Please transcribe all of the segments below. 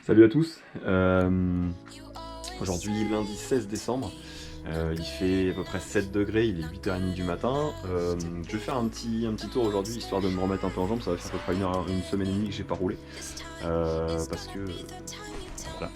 Salut à tous, aujourd'hui lundi 16 décembre, il fait à peu près 7 degrés, il est 8h30 du matin. Je vais faire un petit tour aujourd'hui histoire de me remettre un peu en jambes. Ça va faire à peu près une semaine et demie que j'ai pas roulé, parce que voilà.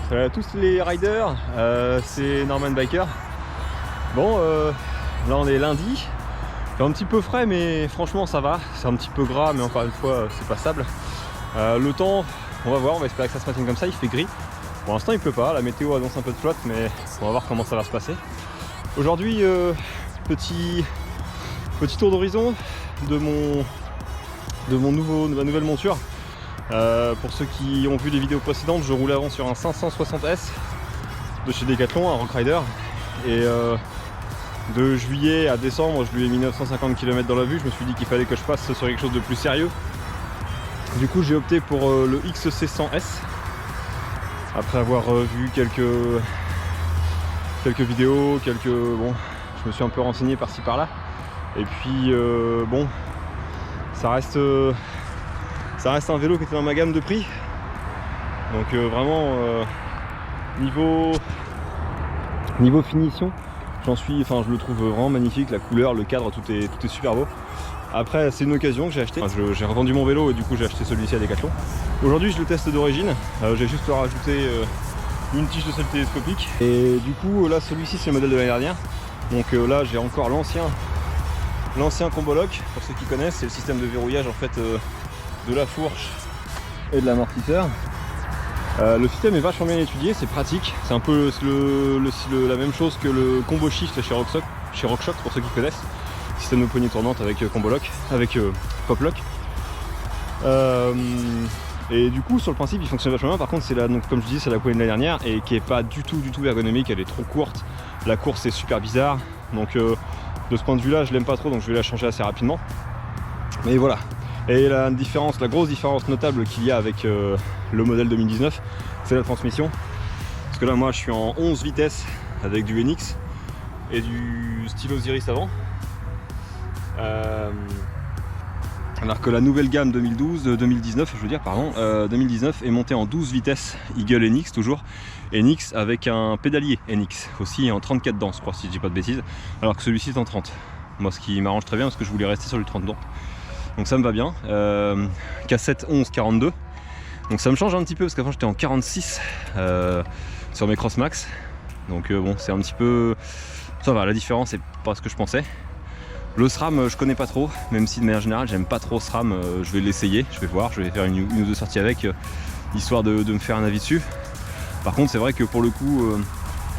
Salut à tous les riders, c'est Norman Biker. Bon, là on est lundi, c'est un petit peu frais mais franchement ça va, c'est un petit peu gras mais encore une fois c'est passable. Le temps, on va voir, on va espérer que ça se maintienne comme ça, il fait gris. Pour l'instant il pleut pas, la météo annonce un peu de flotte mais on va voir comment ça va se passer. Aujourd'hui, petit tour d'horizon de ma nouvelle monture. Pour ceux qui ont vu les vidéos précédentes, je roulais avant sur un 560S de chez Decathlon, un Rock Rider, et de juillet à décembre je lui ai mis 950 km dans la vue. Je me suis dit qu'il fallait que je passe sur quelque chose de plus sérieux. Du coup j'ai opté pour le XC100S après avoir vu quelques vidéos, bon, je me suis un peu renseigné par-ci par-là, et puis bon, ça reste un vélo qui était dans ma gamme de prix, donc vraiment niveau finition, je le trouve vraiment magnifique, la couleur, le cadre, tout est super beau. Après c'est une occasion que j'ai acheté, j'ai revendu mon vélo et du coup j'ai acheté celui-ci à Decathlon. Aujourd'hui je le teste d'origine, j'ai juste rajouté une tige de selle télescopique, et du coup là celui-ci c'est le modèle de l'année dernière, donc là j'ai encore l'ancien combo lock. Pour ceux qui connaissent, c'est le système de verrouillage en fait de la fourche et de l'amortisseur. Le système est vachement bien étudié, c'est pratique, c'est un peu la même chose que le combo shift chez RockShox pour ceux qui connaissent. Système de poignée tournante avec combo lock, avec pop lock. Et du coup sur le principe il fonctionne vachement bien. Par contre donc, comme je disais, c'est la poignée de l'année dernière et qui est pas du tout ergonomique, elle est trop courte, la course est super bizarre, donc de ce point de vue là je l'aime pas trop, donc je vais la changer assez rapidement. Mais voilà. Et la grosse différence notable qu'il y a avec le modèle 2019, c'est la transmission. Parce que là moi je suis en 11 vitesses avec du NX et du stylo Osiris avant. Alors que la nouvelle gamme 2019 est montée en 12 vitesses Eagle NX toujours. NX avec un pédalier NX aussi en 34 dents je crois, si je dis pas de bêtises. Alors que celui-ci est en 30. Moi ce qui m'arrange très bien parce que je voulais rester sur le 30 dents. Donc ça me va bien. Cassette 11 42. Donc ça me change un petit peu parce qu'avant j'étais en 46 sur mes Cross Max. Donc bon, c'est un petit peu... Ça va, la différence c'est pas ce que je pensais. Le SRAM je connais pas trop, même si de manière générale j'aime pas trop SRAM. Je vais l'essayer, je vais voir, je vais faire une ou deux sorties avec, histoire de me faire un avis dessus. Par contre c'est vrai que pour le coup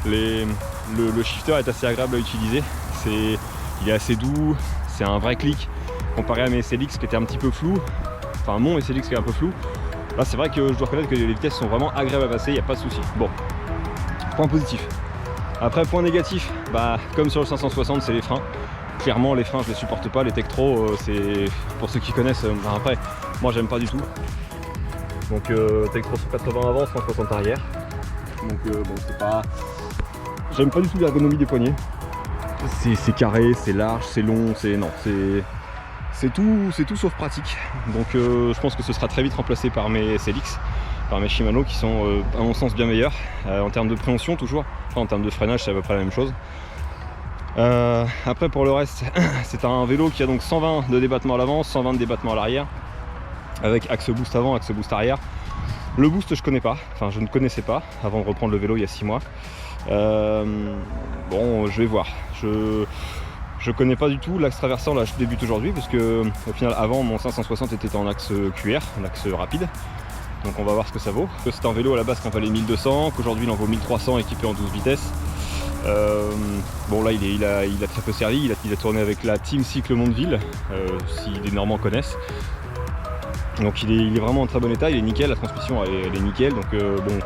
le shifter est assez agréable à utiliser. Il est assez doux, c'est un vrai clic comparé à mes SLX qui étaient un petit peu flou, enfin mon SLX qui est un peu flou. Là c'est vrai que je dois reconnaître que les vitesses sont vraiment agréables à passer, il n'y a pas de souci. Bon, point positif. Après point négatif, comme sur le 560 c'est les freins. Clairement les freins je les supporte pas, les Tektro c'est pour ceux qui connaissent, après moi j'aime pas du tout. Donc Tektro 180 avant, 160 arrière. Donc bon c'est pas... J'aime pas du tout l'ergonomie des poignets. C'est carré, c'est large, c'est long, c'est tout sauf pratique. Donc je pense que ce sera très vite remplacé par mes SLX, par mes Shimano qui sont à mon sens bien meilleurs en termes de préhension toujours. Enfin, en termes de freinage c'est à peu près la même chose. Après pour le reste c'est un vélo qui a donc 120 de débattement à l'avant, 120 de débattement à l'arrière, avec axe boost avant, axe boost arrière. Le boost je connais pas, enfin je ne connaissais pas avant de reprendre le vélo il y a 6 mois. Bon, je vais voir. Je connais pas du tout l'axe traversant, là je débute aujourd'hui parce que au final avant mon 560 était en axe QR, en axe rapide. Donc on va voir ce que ça vaut. C'est un vélo à la base qui en valait 1200, qu'aujourd'hui il en vaut 1300 équipé en 12 vitesses. Bon là il a très peu servi, il a tourné avec la Team Cycle Mondeville, si les Normands connaissent. Donc il est vraiment en très bon état, il est nickel, la transmission elle est nickel, donc bon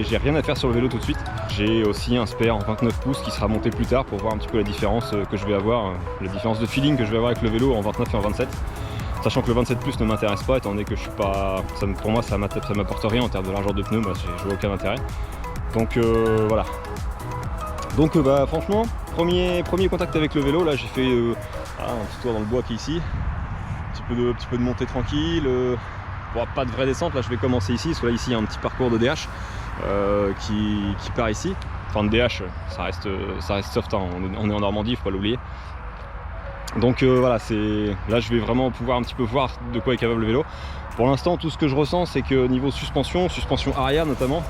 j'ai rien à faire sur le vélo tout de suite. J'ai aussi un spare en 29 pouces qui sera monté plus tard pour voir un petit peu la différence que je vais avoir, la différence de feeling que je vais avoir avec le vélo en 29 et en 27. Sachant que le 27 plus ne m'intéresse pas, étant donné que je suis pas. Pour moi ça m'apporte rien en termes de largeur de pneus, moi je vois aucun intérêt. Donc voilà. Donc bah franchement, premier contact avec le vélo, là j'ai fait un petit tour dans le bois qui est ici. Un petit peu de montée tranquille, bon, pas de vraie descente, là je vais commencer ici, parce que là ici il y a un petit parcours de DH qui part ici. Enfin de DH, ça reste soft, hein. On est en Normandie, il faut pas l'oublier. Donc voilà, là je vais vraiment pouvoir un petit peu voir de quoi est capable le vélo. Pour l'instant tout ce que je ressens c'est que niveau suspension arrière notamment,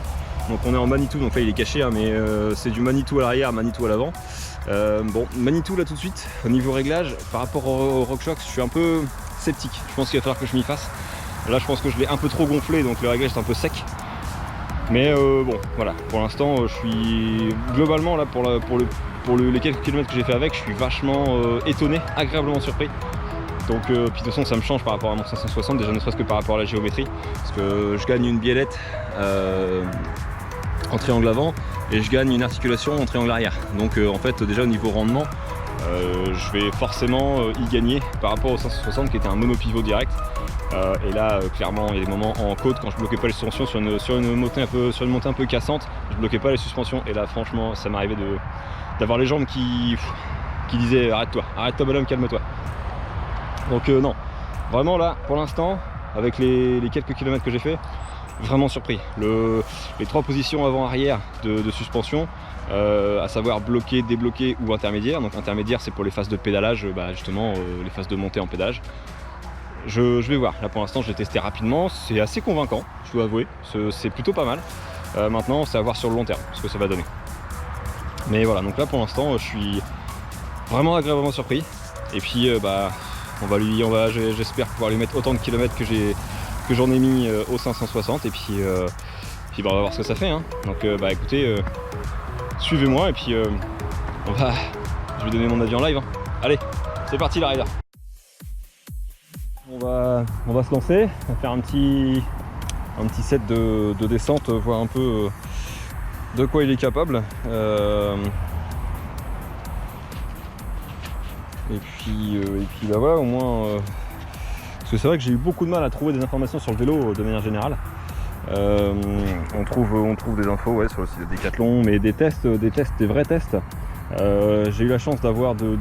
donc on est en Manitou, donc là il est caché hein, mais c'est du Manitou à l'arrière, Manitou à l'avant. Bon, Manitou là tout de suite, au niveau réglage, par rapport au RockShox, je suis un peu sceptique. Je pense qu'il va falloir que je m'y fasse. Là je pense que je l'ai un peu trop gonflé, donc le réglage est un peu sec. Mais bon, voilà, pour l'instant je suis globalement là pour les quelques kilomètres que j'ai fait avec, je suis vachement étonné, agréablement surpris. Donc puis de toute façon ça me change par rapport à mon 560, déjà ne serait-ce que par rapport à la géométrie, parce que je gagne une biellette en triangle avant et je gagne une articulation en triangle arrière. Donc en fait déjà au niveau rendement, je vais forcément y gagner par rapport au 560 qui était un monopivot direct. Et là clairement il y a des moments en côte quand je bloquais pas les suspensions sur une montée un peu cassante, je bloquais pas les suspensions et là franchement ça m'arrivait d'avoir les jambes qui disaient arrête-toi bonhomme, calme-toi. Donc non, vraiment là pour l'instant avec les quelques kilomètres que j'ai fait, vraiment surpris. Les 3 positions avant-arrière de suspension, à savoir bloqué, débloqué ou intermédiaire. Donc intermédiaire c'est pour les phases de pédalage, justement les phases de montée en pédalage. Je vais voir, là pour l'instant je l'ai testé rapidement, c'est assez convaincant, je dois avouer, c'est plutôt pas mal. Maintenant c'est à voir sur le long terme ce que ça va donner. Mais voilà, donc là pour l'instant je suis vraiment agréablement surpris. Et puis j'espère pouvoir lui mettre autant de kilomètres que j'en ai mis au 560 et puis on va voir ce que ça fait hein. Donc écoutez, suivez-moi et puis je vais donner mon avis en live hein. Allez, c'est parti la rider. On va se lancer, on va faire un petit set de descente, voir un peu de quoi il est capable. Et puis voilà, au moins parce que c'est vrai que j'ai eu beaucoup de mal à trouver des informations sur le vélo de manière générale. On trouve des infos sur le site de Decathlon, mais des vrais tests. J'ai eu la chance de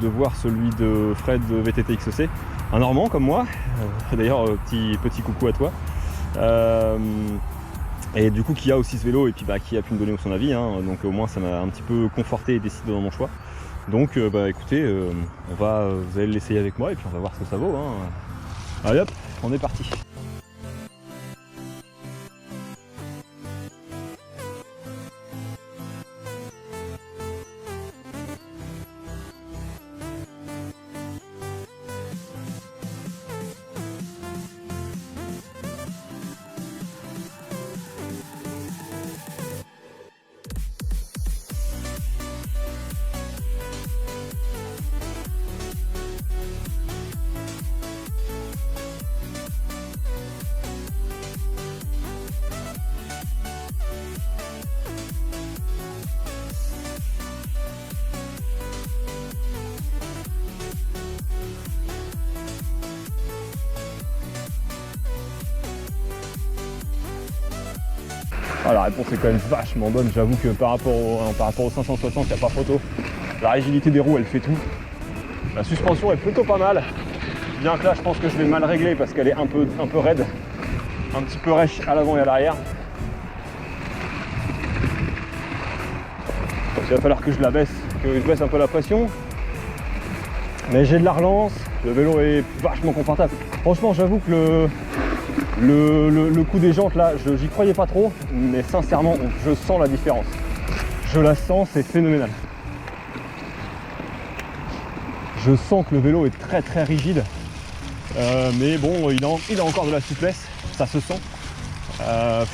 voir celui de Fred de VTT XEC, un Normand comme moi. D'ailleurs petit coucou à toi. Et du coup qui a aussi ce vélo et puis qui a pu me donner son avis hein. Donc au moins ça m'a un petit peu conforté et décidé dans mon choix. Donc écoutez, vous allez l'essayer avec moi et puis on va voir ce que ça vaut hein. Allez hop, on est parti. Ah, la réponse est quand même vachement bonne, j'avoue que par rapport au 560 il n'y a pas photo. La rigidité des roues elle fait tout. La suspension est plutôt pas mal. Bien que là je pense que je vais mal régler parce qu'elle est un peu raide. Un petit peu rêche à l'avant et à l'arrière. Donc il va falloir que je baisse un peu la pression. Mais j'ai de la relance, le vélo est vachement confortable. Franchement j'avoue que Le coup des jantes là, j'y croyais pas trop, mais sincèrement, je sens la différence. Je la sens, c'est phénoménal. Je sens que le vélo est très très rigide, mais bon, il a encore de la souplesse, ça se sent.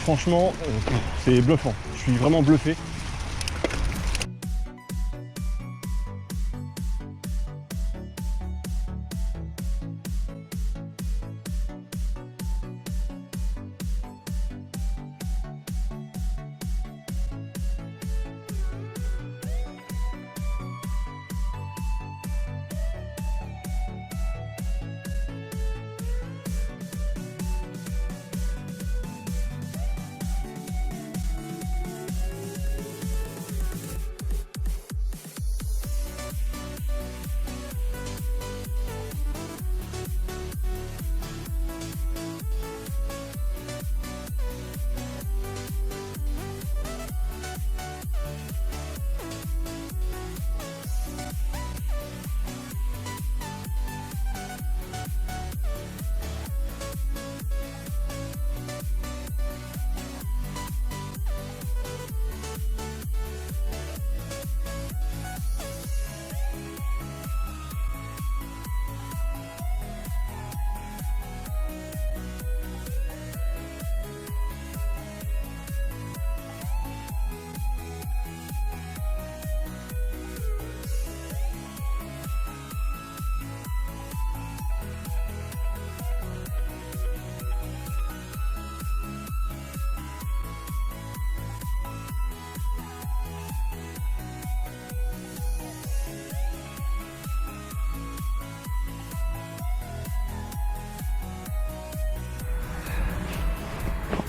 Franchement, c'est bluffant. Je suis vraiment bluffé.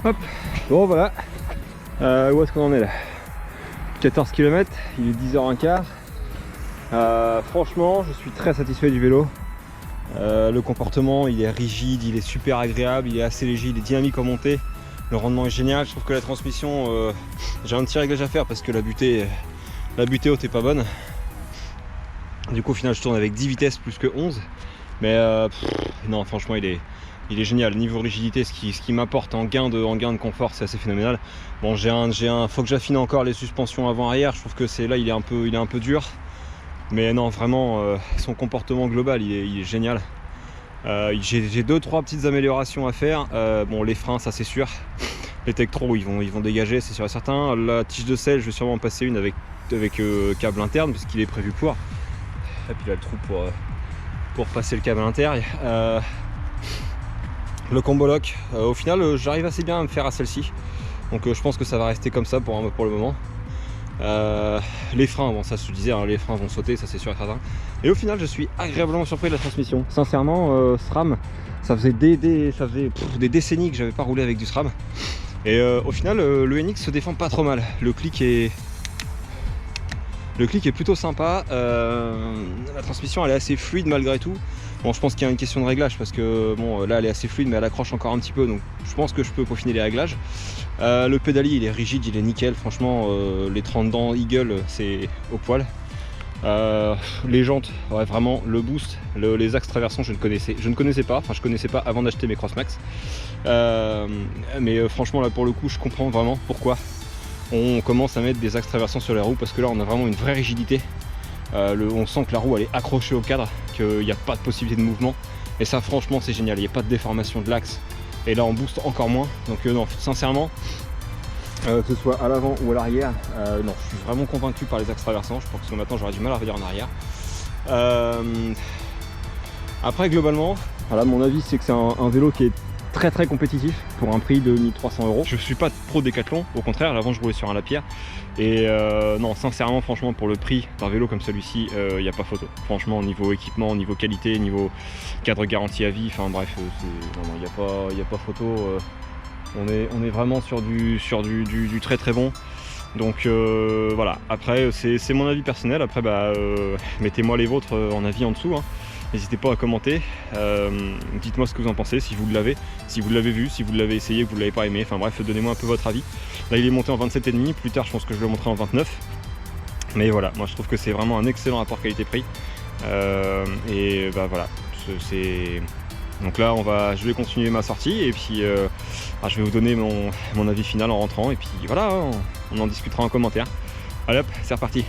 Hop, bon voilà, où est-ce qu'on en est là? 14 km, il est 10h15. Franchement, je suis très satisfait du vélo. Le comportement, il est rigide, il est super agréable, il est assez léger, il est dynamique en montée. Le rendement est génial. Je trouve que la transmission, j'ai un petit réglage à faire parce que la butée haute est pas bonne. Du coup, au final, je tourne avec 10 vitesses plus que 11. Mais non, franchement, il est génial. Niveau rigidité, ce qui m'apporte en gain de confort, c'est assez phénoménal. Bon, faut que j'affine encore les suspensions avant-arrière. Je trouve que là, il est un peu dur. Mais non, vraiment, son comportement global, il est génial. J'ai 2-3 petites améliorations à faire. Bon, les freins, ça c'est sûr. Les Tektro, ils vont dégager, c'est sûr et certain. La tige de selle, je vais sûrement en passer une avec câble interne, puisqu'il est prévu pour. Et puis là, le trou pour passer le câble interne. Le combo lock, au final, j'arrive assez bien à me faire à celle-ci. Donc je pense que ça va rester comme ça pour le moment. Les freins, bon ça je te disais, hein, les freins vont sauter, ça c'est sûr et certain. Et au final je suis agréablement surpris de la transmission. Sincèrement, SRAM, ça faisait des décennies que j'avais pas roulé avec du SRAM. Et au final le NX se défend pas trop mal. Le clic est plutôt sympa. La transmission elle est assez fluide malgré tout. Bon, je pense qu'il y a une question de réglage parce que bon, là elle est assez fluide mais elle accroche encore un petit peu, donc je pense que je peux peaufiner les réglages. Le pédalier il est rigide, il est nickel, franchement les 30 dents Eagle c'est au poil. Les jantes, ouais, vraiment le boost, les axes traversants je ne connaissais pas, enfin je connaissais pas avant d'acheter mes Crossmax. Mais franchement là pour le coup je comprends vraiment pourquoi on commence à mettre des axes traversants sur les roues, parce que là on a vraiment une vraie rigidité. On sent que la roue elle est accrochée au cadre, qu'il n'y a pas de possibilité de mouvement, et ça franchement c'est génial, il n'y a pas de déformation de l'axe, et là on booste encore moins. Donc non, sincèrement, que ce soit à l'avant ou à l'arrière, non, je suis vraiment convaincu par les axes traversants. Je pense que maintenant j'aurais du mal à revenir en arrière. Après globalement, voilà, mon avis c'est que c'est un vélo qui est très compétitif pour un prix de 1300 €. Je suis pas pro Décathlon, au contraire, avant je roulais sur un Lapierre. Et non, sincèrement, franchement, pour le prix d'un vélo comme celui-ci, il n'y a pas photo. Franchement, au niveau équipement, au niveau qualité, niveau cadre garantie à vie, enfin bref, il n'y a pas photo. On est vraiment sur du très bon. Donc voilà, après c'est mon avis personnel. Après mettez-moi les vôtres en avis en dessous, hein. N'hésitez pas à commenter, dites-moi ce que vous en pensez, si vous l'avez vu, si vous l'avez essayé, que vous ne l'avez pas aimé, enfin bref, donnez-moi un peu votre avis. Là il est monté en 27,5, plus tard je pense que je le montrerai en 29. Mais voilà, moi je trouve que c'est vraiment un excellent rapport qualité-prix. Et bah voilà, Donc là je vais continuer ma sortie et puis je vais vous donner mon avis final en rentrant et puis voilà, on en discutera en commentaire. Allez hop, c'est reparti.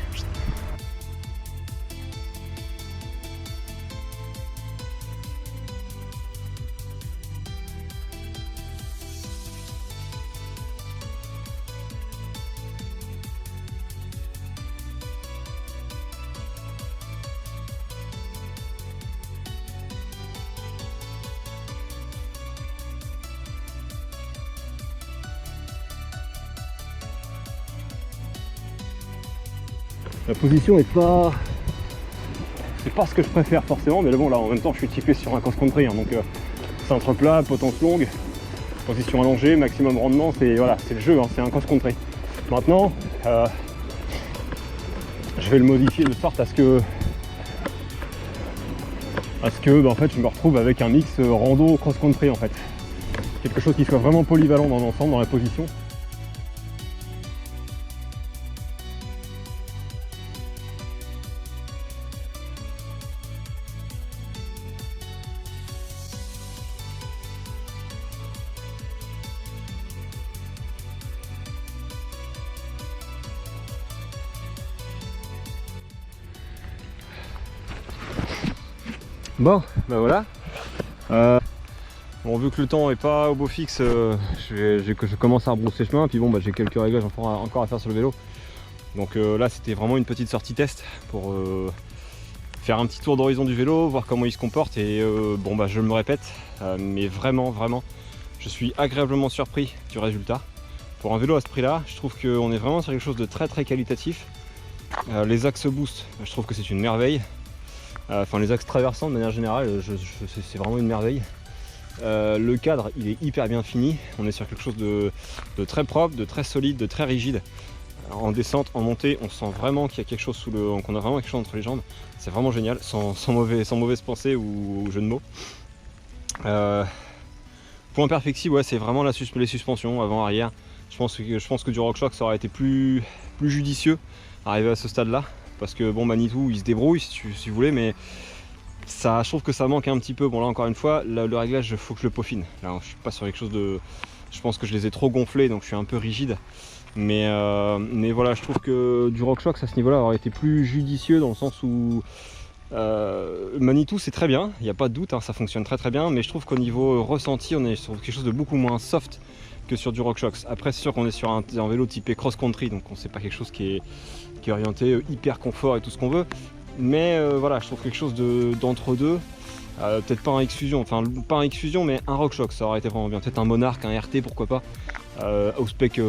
La position est pas... c'est pas ce que je préfère forcément, mais bon là en même temps je suis typé sur un cross-country, hein, donc centre plat, potence longue, position allongée, maximum rendement, c'est voilà, c'est le jeu, hein, c'est un cross-country. Maintenant, je vais le modifier de sorte à ce que en fait je me retrouve avec un mix rando cross-country en fait. Quelque chose qui soit vraiment polyvalent dans l'ensemble, dans la position. Bon, ben voilà. Bon, vu que le temps est pas au beau fixe, je commence à rebrousser chemin. Puis bon, bah, j'ai quelques réglages encore à faire sur le vélo. Donc là, c'était vraiment une petite sortie test pour faire un petit tour d'horizon du vélo, voir comment il se comporte. Et bon, bah, je me répète, mais vraiment, je suis agréablement surpris du résultat. Pour un vélo à ce prix-là, je trouve qu'on est vraiment sur quelque chose de très qualitatif. Les axes boost, je trouve que c'est une merveille. Enfin les axes traversants de manière générale, c'est vraiment une merveille. Le cadre il est hyper bien fini, on est sur quelque chose de très propre, de très solide, de très rigide. En descente, en montée, on sent vraiment qu'il y a quelque chose qu'on a vraiment quelque chose entre les jambes. C'est vraiment génial, sans mauvaise pensée ou jeu de mots. Point perfectible, ouais, c'est vraiment les suspensions avant-arrière. Je pense que du RockShox ça aurait été plus judicieux arrivé à ce stade-là. Parce que bon, Manitou il se débrouille si vous voulez, mais ça, je trouve que ça manque un petit peu. Bon là encore une fois, le réglage il faut que je le peaufine. Là je suis pas sur quelque chose de... Je pense que je les ai trop gonflés donc je suis un peu rigide. Mais voilà, je trouve que du RockShox à ce niveau-là aurait été plus judicieux dans le sens où Manitou c'est très bien, il n'y a pas de doute, hein, ça fonctionne très bien, mais je trouve qu'au niveau ressenti on est sur quelque chose de beaucoup moins soft que sur du RockShox. Après c'est sûr qu'on est sur un vélo typé cross-country, donc on sait pas quelque chose qui est orienté hyper confort et tout ce qu'on veut, mais voilà, je trouve quelque chose d'entre-deux, peut-être pas un X-Fusion, enfin pas un X-Fusion mais un RockShox ça aurait été vraiment bien, peut-être un Monarch, un RT pourquoi pas, au spec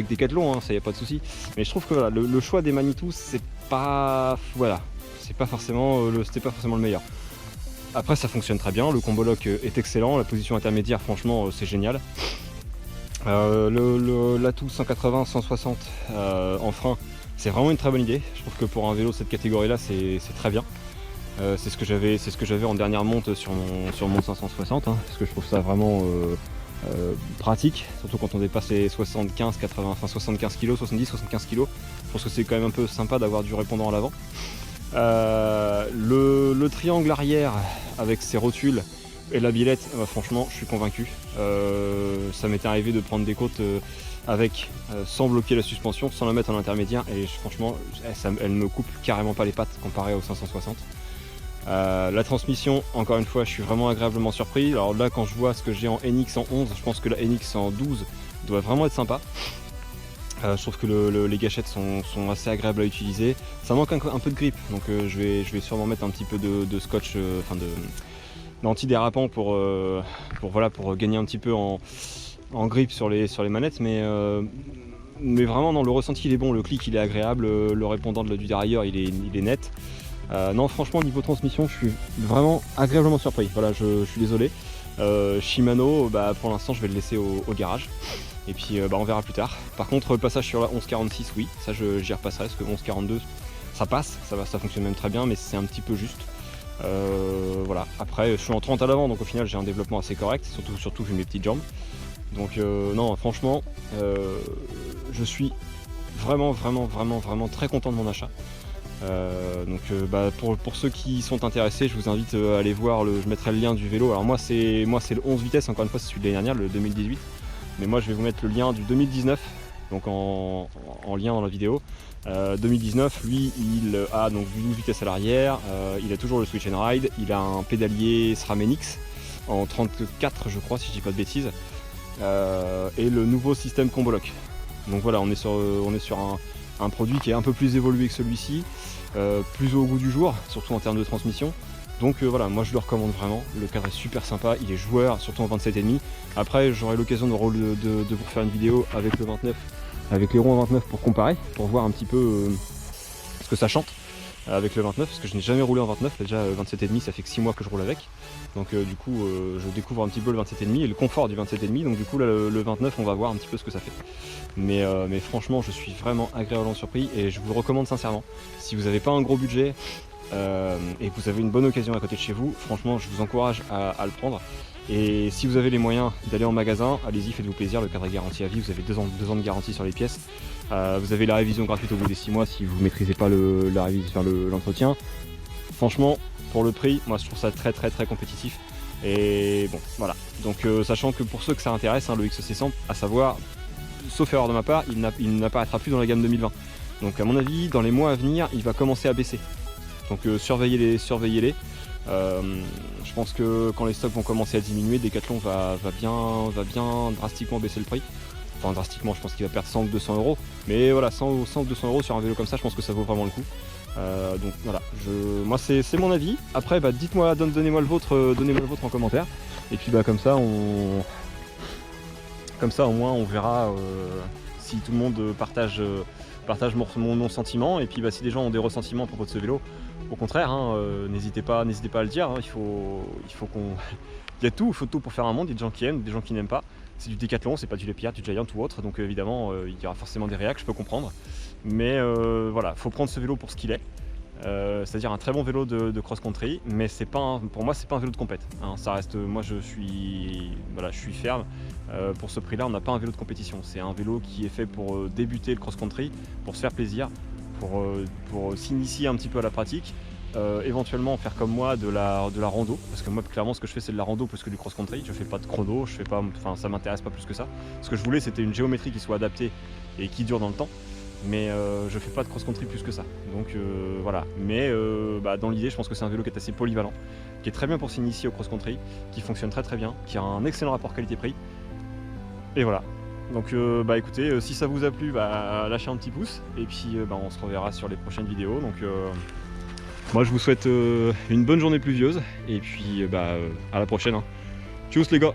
Decathlon, hein, ça y a pas de souci, mais je trouve que voilà, le choix des Manitou c'est pas... voilà, c'était pas forcément le meilleur. Après ça fonctionne très bien, le combo lock est excellent, la position intermédiaire franchement c'est génial. L'atout 180-160 en frein, c'est vraiment une très bonne idée. Je trouve que pour un vélo de cette catégorie là c'est très bien. C'est ce que j'avais en dernière monte sur mon 560, hein, parce que je trouve ça vraiment pratique, surtout quand on dépasse les 75 kg, 70-75 kg. Je pense que c'est quand même un peu sympa d'avoir du répondant à l'avant. Le triangle arrière avec ses rotules et la bilette, franchement je suis convaincu. Ça m'était arrivé de prendre des côtes avec sans bloquer la suspension, sans la mettre en intermédiaire, et franchement elle me coupe carrément pas les pattes comparé au 560. La transmission, encore une fois, je suis vraiment agréablement surpris. Alors là, quand je vois ce que j'ai en NX en 11, je pense que la NX en 12 doit vraiment être sympa. Je trouve que les gâchettes sont assez agréables à utiliser. Ça manque un peu de grip, donc je vais sûrement mettre un petit peu de scotch, d'antidérapant pour gagner un petit peu en grip sur les manettes, mais vraiment non, le ressenti il est bon, le clic il est agréable, le répondant du dérailleur il est net. Non, franchement, niveau transmission, je suis vraiment agréablement surpris. Voilà, je suis désolé. Shimano, pour l'instant, je vais le laisser au garage. Et puis, on verra plus tard. Par contre, le passage sur la 1146, oui, ça, j'y repasserai parce que 1142, ça passe, ça fonctionne même très bien, mais c'est un petit peu juste. Voilà. Après, je suis en 30 à l'avant, donc au final, j'ai un développement assez correct. Surtout, j'ai mes petites jambes. Donc, non, franchement, je suis vraiment très content de mon achat. Pour ceux qui sont intéressés, je vous invite à aller voir, je mettrai le lien du vélo. Alors moi c'est le 11 vitesses, encore une fois c'est celui de l'année dernière, le 2018. Mais moi je vais vous mettre le lien du 2019, donc en lien dans la vidéo. 2019, lui il a donc du 12 vitesses à l'arrière, il a toujours le switch and ride, il a un pédalier SRAM NX en 34 je crois si je dis pas de bêtises, et le nouveau système combo lock. Donc voilà, on est sur un produit qui est un peu plus évolué que celui-ci, plus au goût du jour, surtout en termes de transmission. Donc voilà, moi je le recommande vraiment, le cadre est super sympa, il est joueur, surtout en 27,5. Après j'aurai l'occasion de vous faire une vidéo avec le 29, avec les roues en 29 pour comparer, pour voir un petit peu ce que ça chante avec le 29, parce que je n'ai jamais roulé en 29, déjà 27,5 ça fait que 6 mois que je roule avec. Donc du coup je découvre un petit peu le 27,5 et le confort du 27,5, donc du coup là, le 29 on va voir un petit peu ce que ça fait. Mais franchement je suis vraiment agréablement surpris et je vous le recommande sincèrement. Si vous n'avez pas un gros budget et que vous avez une bonne occasion à côté de chez vous, franchement je vous encourage à le prendre. Et si vous avez les moyens d'aller en magasin, allez-y, faites-vous plaisir, le cadre est garanti à vie, vous avez 2 ans de garantie sur les pièces. Vous avez la révision gratuite au bout des 6 mois si vous ne maîtrisez pas l'entretien. Franchement, pour le prix, moi je trouve ça très compétitif. Et bon, voilà. Donc sachant que pour ceux que ça intéresse, le XC100, à savoir, sauf erreur de ma part, il n'apparaîtra plus dans la gamme 2020. Donc à mon avis, dans les mois à venir, il va commencer à baisser. Donc surveillez-les. Je pense que quand les stocks vont commencer à diminuer, Decathlon va bien drastiquement baisser le prix. Enfin drastiquement, je pense qu'il va perdre 100 ou 200 euros. Mais voilà, 100 ou 200 euros sur un vélo comme ça, je pense que ça vaut vraiment le coup. Donc voilà, moi c'est mon avis. Après dites-moi, donnez-moi le vôtre en commentaire. Et puis comme ça au moins on verra si tout le monde partage mon sentiment. Et puis si des gens ont des ressentiments à propos de ce vélo, au contraire, n'hésitez pas à le dire. Il faut qu'on... Il y a tout, il faut tout pour faire un monde. Il y a des gens qui aiment, des gens qui n'aiment pas. C'est du Decathlon, c'est pas du Lepiat, du Giant ou autre. Donc évidemment, il y aura forcément des réacts, je peux comprendre. Mais voilà, faut prendre ce vélo pour ce qu'il est. C'est-à-dire un très bon vélo de cross-country, mais pour moi c'est pas un vélo de compète. Ça reste, moi je suis ferme. Pour ce prix-là, on n'a pas un vélo de compétition. C'est un vélo qui est fait pour débuter le cross-country, pour se faire plaisir, pour s'initier un petit peu à la pratique. Éventuellement faire comme moi de la rando, parce que moi clairement ce que je fais c'est de la rando plus que du cross-country. Je fais pas de chrono, ça m'intéresse pas plus que ça. Ce que je voulais c'était une géométrie qui soit adaptée et qui dure dans le temps. Mais je fais pas de cross-country plus que ça. Donc voilà. Mais dans l'idée, je pense que c'est un vélo qui est assez polyvalent, qui est très bien pour s'initier au cross-country, qui fonctionne très bien, qui a un excellent rapport qualité-prix. Et voilà. Donc écoutez, si ça vous a plu, lâchez un petit pouce. Et puis on se reverra sur les prochaines vidéos. Donc moi je vous souhaite une bonne journée pluvieuse. Et puis à la prochaine. Tchuss les gars.